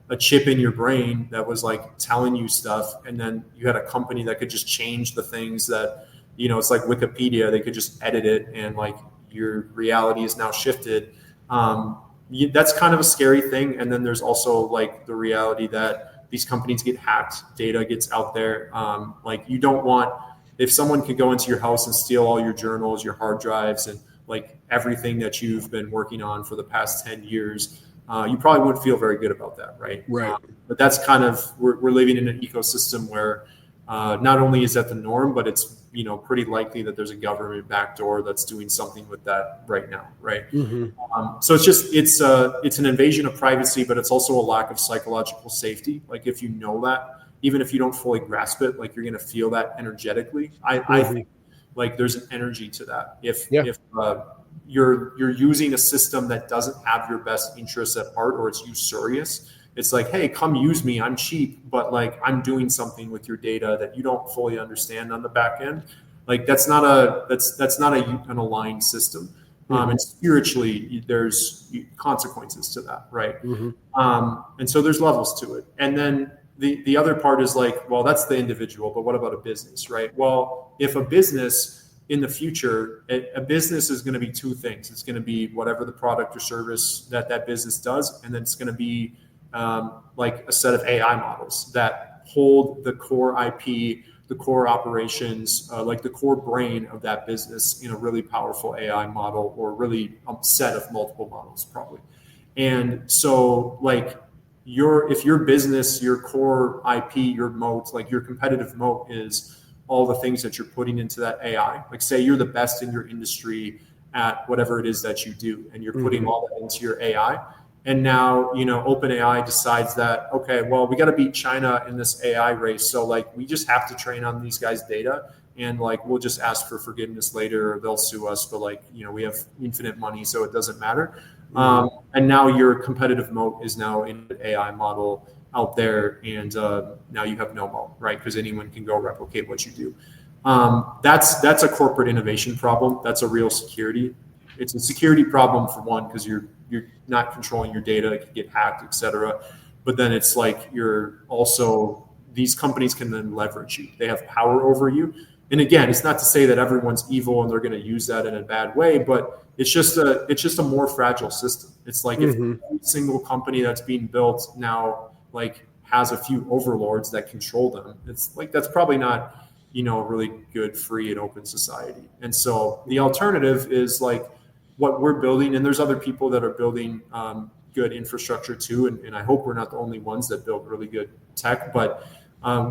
a chip in your brain that was like telling you stuff, and then you had a company that could just change the things that, it's like Wikipedia, they could just edit it and like your reality is now shifted. That's kind of a scary thing. And then there's also like the reality that these companies get hacked, data gets out there. Like, you don't want, if someone could go into your house and steal all your journals, your hard drives, and like everything that you've been working on for the past 10 years, you probably wouldn't feel very good about that, right? Right. But that's kind of, we're living in an ecosystem where not only is that the norm, but it's pretty likely that there's a government backdoor that's doing something with that right now, right? So it's an invasion of privacy, but it's also a lack of psychological safety. Like, if you know that, even if you don't fully grasp it, like, you're going to feel that energetically. I think like there's an energy to that. If you're using a system that doesn't have your best interests at heart, or it's usurious, it's like, hey, come use me, I'm cheap, but like I'm doing something with your data that you don't fully understand on the back end. Like, that's not an aligned system. And spiritually, there's consequences to that, right? And so there's levels to it. And then the other part is like, well, that's the individual, but what about a business, right? Well, if a business in the future, a business is going to be two things. It's going to be whatever the product or service that business does, and then it's going to be like a set of AI models that hold the core IP, the core operations, like the core brain of that business in a really powerful AI model, or really a set of multiple models probably. And so like if your business, your core IP, your moat, like your competitive moat is all the things that you're putting into that AI. Like say you're the best in your industry at whatever it is that you do, and you're putting all that into your AI. And now, OpenAI decides that, okay, well, we got to beat China in this AI race. So like, we just have to train on these guys' data, and like, we'll just ask for forgiveness later, or they'll sue us. But like, we have infinite money, so it doesn't matter. And now your competitive moat is now in an AI model out there, and now you have no moat, right? Because anyone can go replicate what you do. That's a corporate innovation problem. That's a real security. It's a security problem for one, because you're not controlling your data, it can get hacked, et cetera. But then it's like these companies can then leverage you. They have power over you. And again, it's not to say that everyone's evil and they're going to use that in a bad way, but it's just a more fragile system. It's like if every single company that's being built now like has a few overlords that control them, it's like that's probably not a really good free and open society. And so the alternative is like what we're building, and there's other people that are building good infrastructure too, and I hope we're not the only ones that build really good tech, but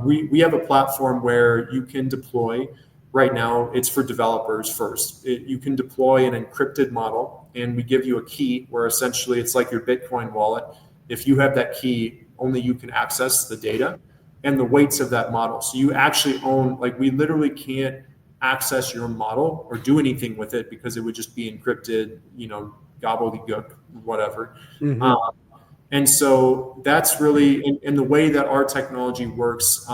we have a platform where you can deploy. Right now, it's for developers first. You can deploy an encrypted model, and we give you a key where essentially it's like your Bitcoin wallet. If you have that key, only you can access the data and the weights of that model. So you actually own, like we literally can't access your model or do anything with it because it would just be encrypted, gobbledygook, whatever. And so that's really, in the way that our technology works,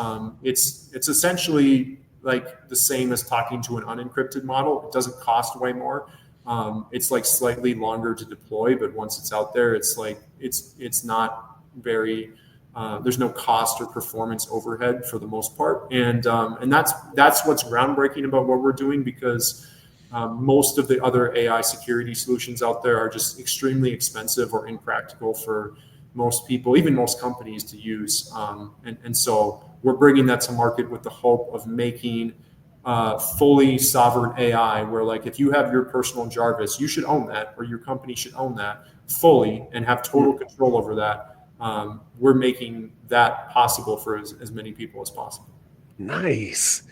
it's essentially like the same as talking to an unencrypted model. It doesn't cost way more. It's like slightly longer to deploy, but once it's out there, it's like, it's not very, there's no cost or performance overhead for the most part. And that's what's groundbreaking about what we're doing, because most of the other AI security solutions out there are just extremely expensive or impractical for most people, even most companies, to use. And so we're bringing that to market with the hope of making fully sovereign AI, where like if you have your personal Jarvis, you should own that, or your company should own that fully and have total control over that. We're making that possible for as many people as possible. Nice.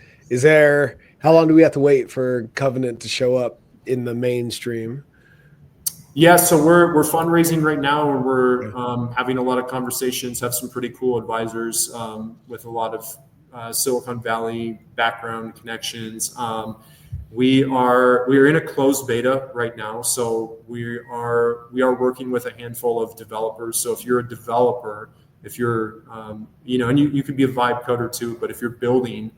How long do we have to wait for Covenant to show up in the mainstream? Yeah, so we're fundraising right now, and we're having a lot of conversations, have some pretty cool advisors with a lot of Silicon Valley background connections. We are in a closed beta right now, so we are working with a handful of developers. So if you're a developer, if you're and you could be a vibe coder too, but if you're building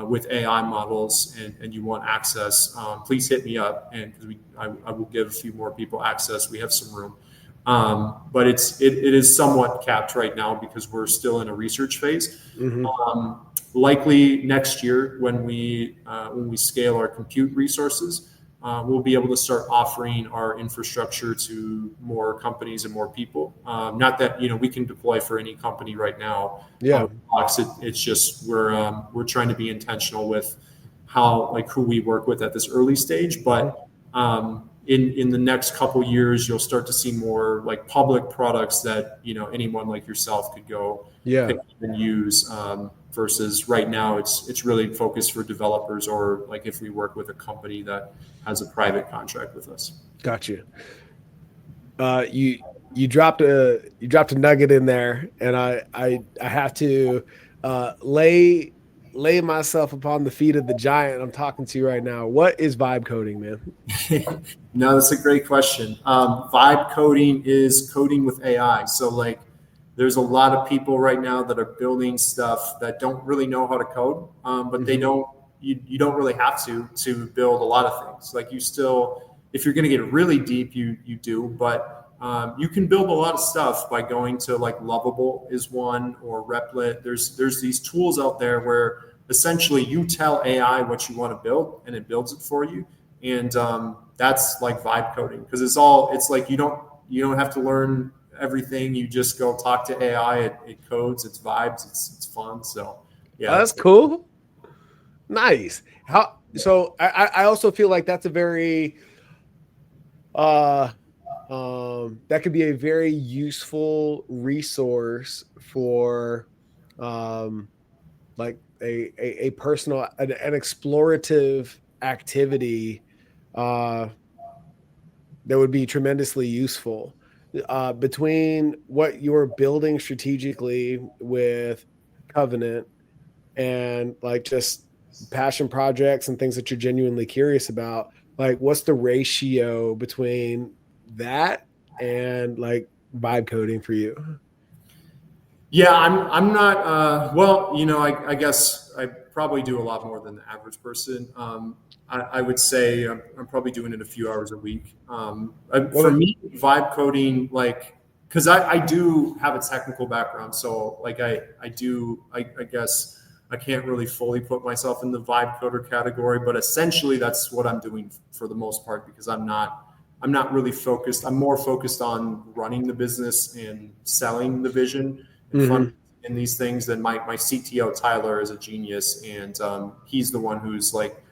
with AI models and you want access, please hit me up, and I will give a few more people access. We have some room, but it is somewhat capped right now because we're still in a research phase. Likely next year, when we scale our compute resources, we'll be able to start offering our infrastructure to more companies and more people. Not that we can deploy for any company right now. Yeah, it's just we're trying to be intentional with who we work with at this early stage. But in the next couple years, you'll start to see more like public products that anyone like yourself could go pick up and use. Versus right now, it's really focused for developers, or like if we work with a company that has a private contract with us. Gotcha. You dropped a nugget in there, and I have to lay myself upon the feet of the giant I'm talking to right now. What is vibe coding, man? No, that's a great question. Vibe coding is coding with AI. So like, there's a lot of people right now that are building stuff that don't really know how to code, but they don't. You don't really have to build a lot of things. Like if you're going to get really deep, you do, but you can build a lot of stuff by going to like Lovable is one, or Replit. There's these tools out there where essentially you tell AI what you want to build and it builds it for you. And that's like vibe coding, because it's like you don't have to learn everything. You just go talk to AI, it codes, it's vibes, it's fun. So yeah, Oh, that's cool. Nice. I also feel like that's a very uh that could be a very useful resource for um like a personal an explorative activity uh that would be tremendously useful between what you're building strategically with Covenant and like just passion projects and things that you're genuinely curious about. Like, what's the ratio between that and like vibe coding for you? yeah, I'm not. Well, I guess I probably do a lot more than the average person. I would say I'm probably doing it a few hours a week. For Okay. me, vibe coding, like, because I do have a technical background, so like I guess I can't really fully put myself in the vibe coder category, but essentially that's what I'm doing for the most part, because I'm not really focused. I'm more focused on running the business and selling the vision and fund Mm-hmm. in these things. Then my CTO Tyler is a genius, and he's the one who's like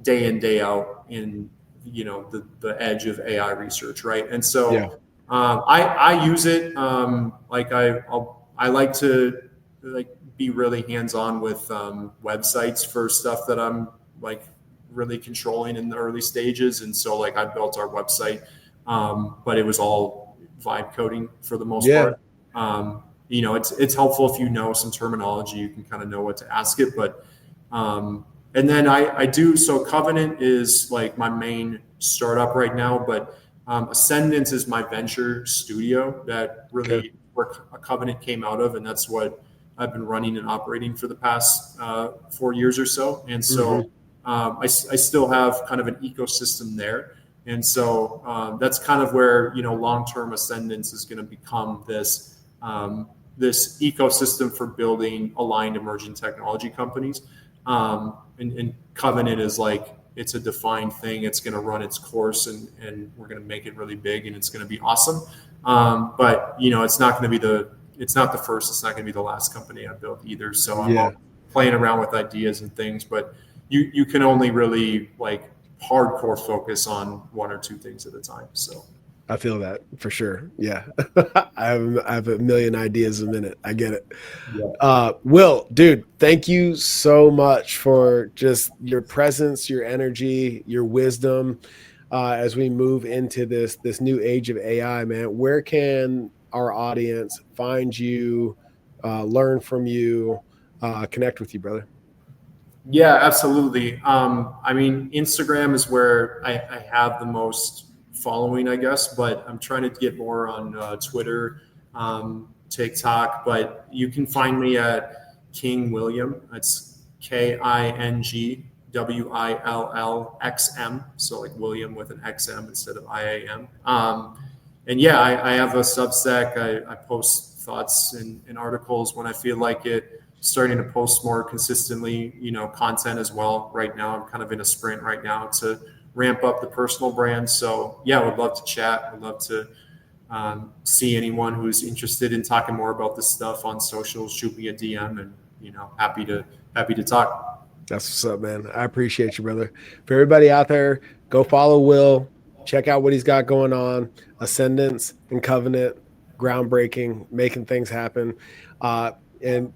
day in day out in the edge of AI research, right? And Yeah. so I use it, like I like to like be really hands on with websites for stuff that I'm like really controlling in the early stages. And so like I built our website, but it was all vibe coding for the most Yeah. part. It's helpful if you know some terminology, you can kind of know what to ask it. But and then I do, so Covenant is like my main startup right now, but Ascendance is my venture studio that Okay. really where a Covenant came out of, and that's what I've been running and operating for the past 4 years or so. And Mm-hmm. so I still have kind of an ecosystem there. And so that's kind of where long-term Ascendance is going to become this ecosystem for building aligned emerging technology companies. And Covenant is like, it's a defined thing. It's going to run its course, and we're going to make it really big, and it's going to be awesome. But it's not the first, it's not going to be the last company I built either. So I'm Yeah. all playing around with ideas and things, but you can only really like hardcore focus on one or two things at a time. So I feel that for sure. Yeah. I have a million ideas a minute. I get it. yeah. Will, dude, thank you so much for just your presence, your energy, your wisdom as we move into this new age of AI, man. Where can our audience find you, learn from you, connect with you, brother? Yeah, absolutely. I mean, Instagram is where I have the most following, I guess, but I'm trying to get more on Twitter, TikTok. But you can find me at King William. That's KingWillXM. So like William with an XM instead of IAM. And yeah, I have a Substack. I post thoughts and articles when I feel like it. Starting to post more consistently, content as well. Right now, I'm kind of in a sprint right now to ramp up the personal brand. So yeah, I would love to chat. Would love to see anyone who's interested in talking more about this stuff on social. Shoot me a DM, and happy to talk. That's what's up, man. I appreciate you, brother. For everybody out there, go follow Will. Check out what he's got going on. Ascendance and Covenant, groundbreaking, making things happen. And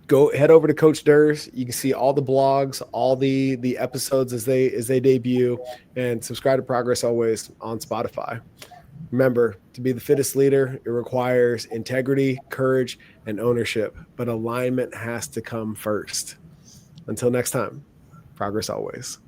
go head over to Coach Durs. You can see all the blogs, all the episodes as they debut, and subscribe to Progress Always on Spotify. Remember, to be the fittest leader, it requires integrity, courage, and ownership, but alignment has to come first. Until next time, Progress Always.